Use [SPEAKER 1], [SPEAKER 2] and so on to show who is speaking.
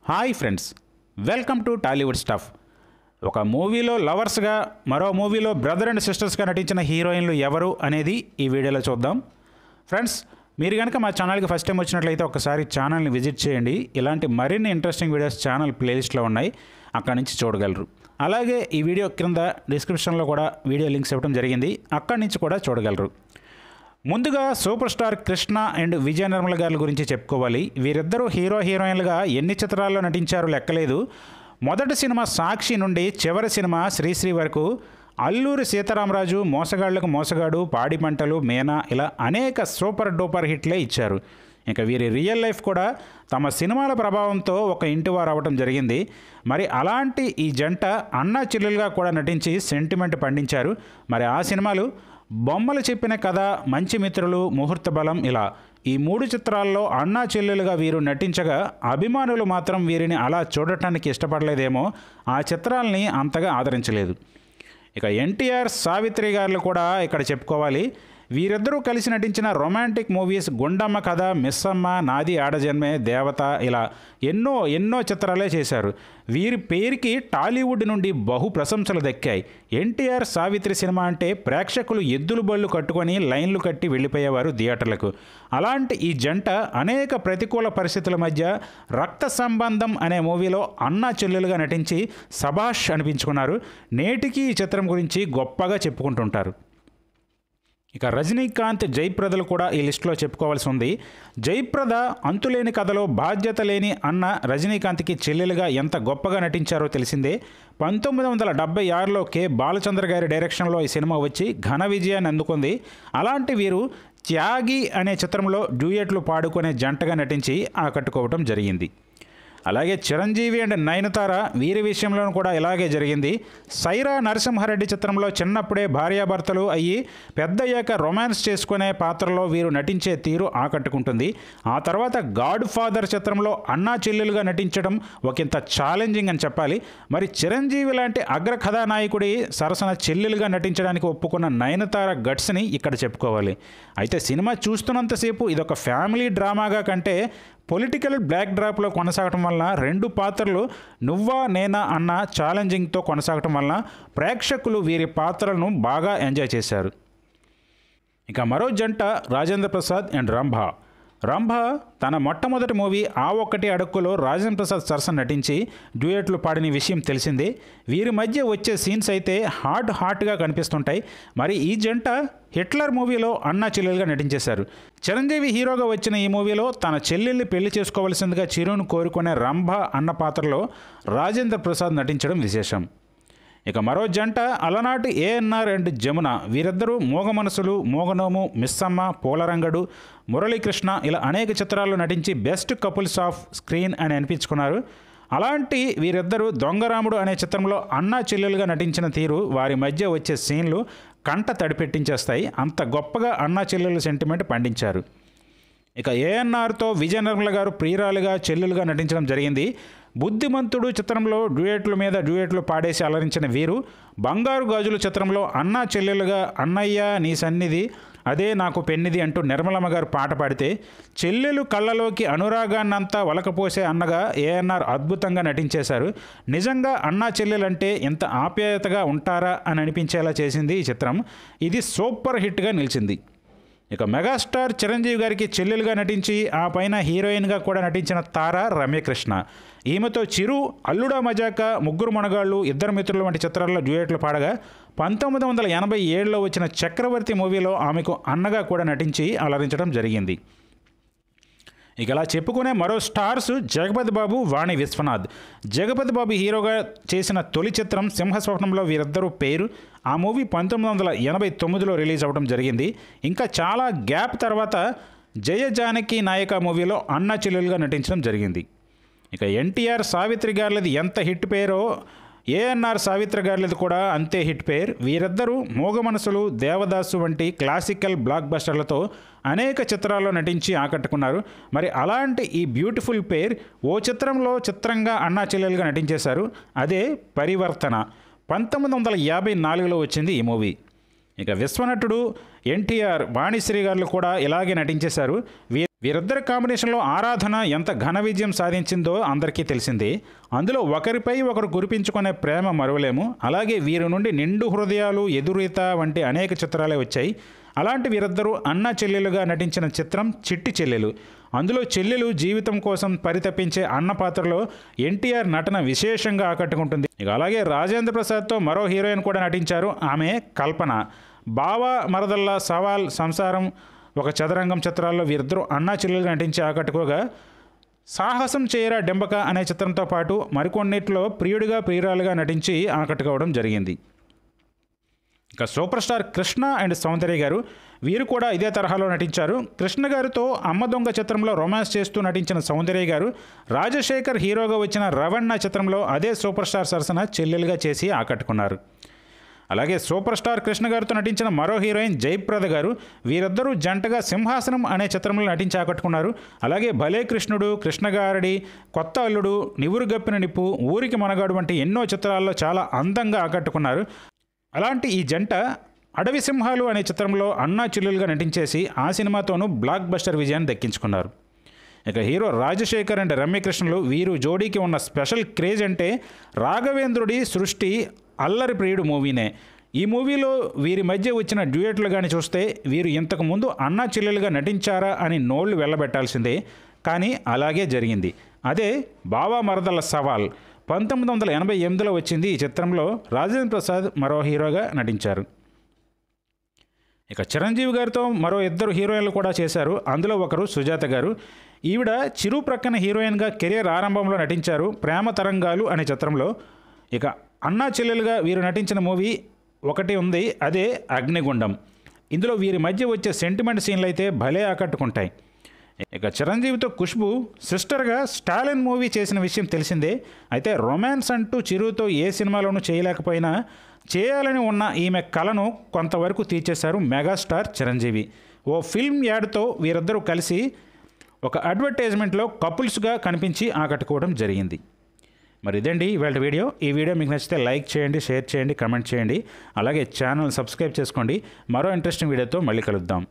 [SPEAKER 1] Hi friends, welcome to Tollywood stuff. ఒక మూవీలో లవర్స్గా, మరో మూవీలో బ్రదర్ అండ్ సిస్టర్స్గా నటించిన హీరోయిన్లు ఎవరు అనేది ఈ వీడియోలో చూద్దాం. ఫ్రెండ్స్, మీరు కనుక మా ఛానల్కి ఫస్ట్ టైం వచ్చినట్లయితే ఒకసారి ఛానల్ని విజిట్ చేయండి. ఇలాంటి మరిన్ని ఇంట్రెస్టింగ్ వీడియోస్ ఛానల్ ప్లేలిస్ట్లో ఉన్నాయి, అక్కడి నుంచి చూడగలరు. అలాగే ఈ వీడియో క్రింద డిస్క్రిప్షన్లో కూడా వీడియో లింక్స్ ఇవ్వడం జరిగింది, అక్కడి నుంచి కూడా చూడగలరు. ముందుగా super star Krishna and Vijaya Nirmala గారి గురించి చెప్పుకోవాలి. వీరిద్దరూ హీరో హీరోయిన్లుగా ఎన్ని చిత్రాల్లో నటించారో లెక్కలేదు. మొదటి సినిమా సాక్షి నుండి చివరి సినిమా శ్రీశ్రీ వరకు అల్లూరి సీతారామరాజు, మోసగాళ్లకు మోసగాడు, పాడి పంటలు, మేనా ఇలా అనేక సూపర్ డూపర్ హిట్లే ఇచ్చారు. ఇంకా వీరి రియల్ లైఫ్ కూడా తమ సినిమాల ప్రభావంతో ఒక ఇంటివారు అవ్వటం జరిగింది. మరి అలాంటి ఈ జంట అన్నా చెల్లెలుగా కూడా నటించి సెంటిమెంట్ పండించారు. మరి ఆ సినిమాలు బొమ్మలు చెప్పిన కథ, మంచి మిత్రులు, ముహూర్త బలం ఇలా ఈ 3 చిత్రాల్లో అన్నా చెల్లెలుగా వీరు నటించగా అభిమానులు మాత్రం వీరిని అలా చూడటానికి ఇష్టపడలేదేమో, ఆ చిత్రాలని అంతగా ఆదరించలేదు. ఇక ఎన్టీఆర్, సావిత్రి గారు కూడా ఇక్కడ చెప్పుకోవాలి. వీరిద్దరూ కలిసి నటించిన రొమాంటిక్ మూవీస్ గుండమ్మ కథ, మిస్సమ్మ, నాది ఆడజన్మే, దేవత ఇలా ఎన్నో చిత్రాలే చేశారు. వీరి పేరుకి టాలీవుడ్ నుండి బహు ప్రశంసలు దక్కాయి. ఎన్టీఆర్, సావిత్రి సినిమా అంటే ప్రేక్షకులు ఎద్దులు బళ్ళు కట్టుకొని లైన్లు కట్టి వెళ్ళిపోయేవారు థియేటర్లకు. అలాంటి ఈ జంట అనేక ప్రతికూల పరిస్థితుల మధ్య రక్త సంబంధం అనే మూవీలో అన్నా చెల్లెలుగా నటించి సభాష్ అనిపించుకున్నారు. నేటికి ఈ చిత్రం గురించి గొప్పగా చెప్పుకుంటుంటారు. ఇక రజనీకాంత్, జయప్రదలు కూడా ఈ లిస్టులో చెప్పుకోవాల్సి ఉంది. జయప్రద అంతులేని కథలో బాధ్యత లేని అన్న రజనీకాంత్కి చెల్లెలుగా ఎంత గొప్పగా నటించారో తెలిసిందే. 1976లో కె బాలచంద్ర గారి డైరెక్షన్లో ఈ సినిమా వచ్చి ఘన విజయాన్ని అందుకుంది. అలాంటి వీరు త్యాగి అనే చిత్రంలో డ్యూయెట్లు పాడుకునే జంటగా నటించి ఆకట్టుకోవటం జరిగింది. అలాగే చిరంజీవి అండ్ నయనతార వీరి విషయంలోనూ కూడా ఇలాగే జరిగింది. సైరా నరసింహారెడ్డి చిత్రంలో చిన్నప్పుడే భార్యాభర్తలు అయ్యి పెద్దయ్యాక రొమాన్స్ చేసుకునే పాత్రలో వీరు నటించే తీరు ఆకట్టుకుంటుంది. ఆ తర్వాత గాడ్ ఫాదర్ చిత్రంలో అన్నా చెల్లెలుగా నటించడం ఒకంత ఛాలెంజింగ్ అని చెప్పాలి. మరి చిరంజీవి లాంటి అగ్ర కథానాయకుడి సరసన చెల్లెలుగా నటించడానికి ఒప్పుకున్న నయనతార గట్స్ని ఇక్కడ చెప్పుకోవాలి. అయితే సినిమా చూస్తున్నంతసేపు ఇదొక ఫ్యామిలీ డ్రామాగా కంటే పొలిటికల్ బ్లాక్ డ్రాప్లో కొనసాగటం వలన 2 పాత్రలు నువ్వా నేనా అన్న ఛాలెంజింగ్తో కొనసాగటం వలన ప్రేక్షకులు వీరి పాత్రలను బాగా ఎంజాయ్ చేశారు. ఇక మరో జంట రాజేంద్ర ప్రసాద్ అండ్ రంభ తన మొట్టమొదటి మూవీ ఆ ఒక్కటి అడుక్కులో రాజేంద్ర ప్రసాద్ సరసన నటించి డ్యూయెట్లు పాడిన విషయం తెలిసిందే. వీరి మధ్య వచ్చే సీన్స్ అయితే హాట్గా కనిపిస్తుంటాయి. మరి ఈ జంట హిట్లర్ మూవీలో అన్నా చెల్లెలుగా నటించేశారు. చిరంజీవి హీరోగా వచ్చిన ఈ మూవీలో తన చెల్లెల్ని పెళ్లి చేసుకోవాల్సిందిగా చిరును కోరుకునే రంభ అన్న పాత్రలో రాజేంద్ర ప్రసాద్ నటించడం విశేషం. ఇక మరో జంట అలనాటి ఏఎన్ఆర్ అండ్ జమున. వీరిద్దరూ మోగ మనసులు, మోగనోము, మిస్సమ్మ, పూలరంగడు, మురళీకృష్ణ ఇలా అనేక చిత్రాల్లో నటించి బెస్ట్ కపుల్స్ ఆఫ్ స్క్రీన్ అని అనిపించుకున్నారు. అలాంటి వీరిద్దరూ దొంగరాముడు అనే చిత్రంలో అన్నా చెల్లెలుగా నటించిన తీరు, వారి మధ్య వచ్చే సీన్లు కంట తడిపెట్టించేస్తాయి. అంత గొప్పగా అన్నా చెల్లెలు సెంటిమెంట్ పండించారు. ఇక ఏఎన్ఆర్తో విజయ నిర్మల గారు ప్రియురాలుగా, చెల్లెలుగా నటించడం జరిగింది. బుద్ధిమంతుడు చిత్రంలో డ్యూయెట్లు పాడేసి అలరించిన వీరు బంగారు గాజులు చిత్రంలో అన్నా చెల్లెలుగా అన్నయ్య నీ సన్నిధి అదే నాకు పెన్నిది అంటూ నిర్మలమ్మ గారు పాట పాడితే చెల్లెలు కళ్ళలోకి అనురాగాన్నంతా వలకపోసే అన్నగా ఏఎన్ఆర్ అద్భుతంగా నటించేశారు. నిజంగా అన్నా చెల్లెలంటే ఎంత ఆప్యాయతగా ఉంటారా అని అనిపించేలా చేసింది ఈ చిత్రం. ఇది సూపర్ హిట్గా నిలిచింది. ఇక మెగాస్టార్ చిరంజీవి గారికి చెల్లెలుగా నటించి ఆ పైన హీరోయిన్గా కూడా నటించిన తార రమ్యకృష్ణ. ఈమెతో చిరు, అల్లుడా మజాక, ముగ్గురు మనగాళ్ళు, ఇద్దరు మిత్రులు వంటి చిత్రాల్లో డ్యూయెట్లు పాడగా 1987లో వచ్చిన చక్రవర్తి మూవీలో ఆమెకు అన్నగా కూడా నటించి అలరించడం జరిగింది. ఇక అలా చెప్పుకునే మరో స్టార్స్ జగపతి బాబు, వాణి విశ్వనాథ్. జగపతి బాబు హీరోగా చేసిన తొలి చిత్రం సింహస్వప్నంలో వీరిద్దరూ పేరు. ఆ మూవీ 1989లో రిలీజ్ అవ్వడం జరిగింది. ఇంకా చాలా గ్యాప్ తర్వాత జయ జానకి నాయక మూవీలో అన్నా చెల్లెలుగా నటించడం జరిగింది. ఇక ఎన్టీఆర్, సావిత్రి గారిది ఎంత హిట్ పేరో ఏఎన్ఆర్, సావిత్రి గారిది కూడా అంతే హిట్ పేర్. వీరిద్దరూ మోగ మనసులు, దేవదాసు వంటి క్లాసికల్ బ్లాక్ బస్టర్లతో అనేక చిత్రాల్లో నటించి ఆకట్టుకున్నారు. మరి అలాంటి ఈ బ్యూటిఫుల్ పేర్ ఓ చిత్రంలో చిత్రంగా అన్నా చెల్లెలుగా నటించేశారు. అదే పరివర్తన. 1954లో వచ్చింది ఈ మూవీ. ఇక విశ్వనటుడు ఎన్టీఆర్, వాణిశ్రీ గారు కూడా ఇలాగే నటించేశారు. వీరిద్దరి కాంబినేషన్లో ఆరాధన ఎంత ఘన విజయం సాధించిందో అందరికీ తెలిసిందే. అందులో ఒకరిపై ఒకరు కురిపించుకునే ప్రేమ మరువలేము. అలాగే వీరి నుండి నిండు హృదయాలు, ఎదురీత వంటి అనేక చిత్రాలే వచ్చాయి. అలాంటి వీరిద్దరూ అన్న చెల్లెలుగా నటించిన చిత్రం చిట్టి చెల్లెలు. అందులో చెల్లెలు జీవితం కోసం పరితపించే అన్న పాత్రలో ఎన్టీఆర్ నటన విశేషంగా ఆకట్టుకుంటుంది. ఇక అలాగే రాజేంద్ర ప్రసాద్తో మరో హీరోయిన్ కూడా నటించారు. ఆమె కల్పన. బావ మరదళ్ళ, సవాల్, సంసారం, ఒక చదరంగం చిత్రాల్లో వీరిద్దరూ అన్నా చెల్లెలుగా నటించి ఆకట్టుకోగా, సాహసం చేయరా డెంబక అనే చిత్రంతో పాటు మరికొన్నిట్లో ప్రియుడిగా ప్రియురాలుగా నటించి ఆకట్టుకోవడం జరిగింది. ఇక సూపర్ స్టార్ కృష్ణ అండ్ సౌందర్య గారు, వీరు కూడా ఇదే తరహాలో నటించారు. కృష్ణ గారితో అమ్మ దొంగ చిత్రంలో రొమాన్స్ చేస్తూ నటించిన సౌందర్య గారు రాజశేఖర్ హీరోగా వచ్చిన రవణ చిత్రంలో అదే సూపర్ స్టార్ సరసన చెల్లెలుగా చేసి ఆకట్టుకున్నారు. అలాగే సూపర్ స్టార్ కృష్ణ గారితో నటించిన మరో హీరోయిన్ జయప్రద గారు, వీరిద్దరూ జంటగా సింహాసనం అనే చిత్రంలో నటించి ఆకట్టుకున్నారు. అలాగే భలే కృష్ణుడు, కృష్ణగారడి, కొత్త అల్లుడు, నివురుగప్పిన నిప్పు, ఊరికి మనగాడు వంటి ఎన్నో చిత్రాల్లో చాలా అందంగా ఆకట్టుకున్నారు. అలాంటి ఈ జంట అడవి సింహాలు అనే చిత్రంలో అన్నా చెల్లెలుగా నటించేసి ఆ సినిమాతోనూ బ్లాక్ బస్టర్ విజయాన్ని దక్కించుకున్నారు. ఇక హీరో రాజశేఖర్ అండ్ రమ్యకృష్ణులు, వీరు జోడీకి ఉన్న స్పెషల్ క్రేజ్ అంటే రాఘవేంద్రుడి సృష్టి అల్లరి ప్రియుడు మూవీనే. ఈ మూవీలో వీరి మధ్య వచ్చిన డ్యూయట్లు కానీ చూస్తే వీరు ఇంతకుముందు అన్నా చెల్లెలుగా నటించారా అని నోళ్లు వెళ్ళబెట్టాల్సిందే. కానీ అలాగే జరిగింది. అదే బావా మరదల సవాల్ 1988లో వచ్చింది. ఈ చిత్రంలో రాజేంద్ర ప్రసాద్ మరో హీరోగా నటించారు. ఇక చిరంజీవి గారితో మరో ఇద్దరు హీరోయిన్లు కూడా చేశారు. అందులో ఒకరు సుజాత గారు. ఈవిడ చిరు ప్రక్కన హీరోయిన్గా కెరీర్ ఆరంభంలో నటించారు ప్రేమ తరంగాలు అనే చిత్రంలో. ఇక అన్నా చెల్లెలుగా వీరు నటించిన మూవీ ఒకటి ఉంది, అదే అగ్నిగుండం. ఇందులో వీరి మధ్య వచ్చే సెంటిమెంట్ సీన్లు అయితే భలే ఆకట్టుకుంటాయి. ఇక చిరంజీవితో ఖుష్బు సిస్టర్గా స్టాలిన్ మూవీ చేసిన విషయం తెలిసిందే. అయితే రొమాన్స్ అంటూ చిరుతో ఏ సినిమాలోనూ చేయలేకపోయినా చేయాలని ఉన్న ఈమె కళను కొంతవరకు తీర్చేశారు మెగాస్టార్ చిరంజీవి. ఓ ఫిల్మ్ యాడ్తో వీరిద్దరూ కలిసి ఒక అడ్వర్టైజ్మెంట్లో కపుల్స్గా కనిపించి ఆకట్టుకోవడం జరిగింది. మరి ఇదండి ఇవాళ వీడియో. ఈ వీడియో మీకు నచ్చితే లైక్ చేయండి, షేర్ చేయండి, కమెంట్ చేయండి. అలాగే ఛానల్ సబ్స్క్రైబ్ చేసుకోండి. మరో ఇంట్రెస్టింగ్ వీడియోతో మళ్ళీ కలుద్దాం.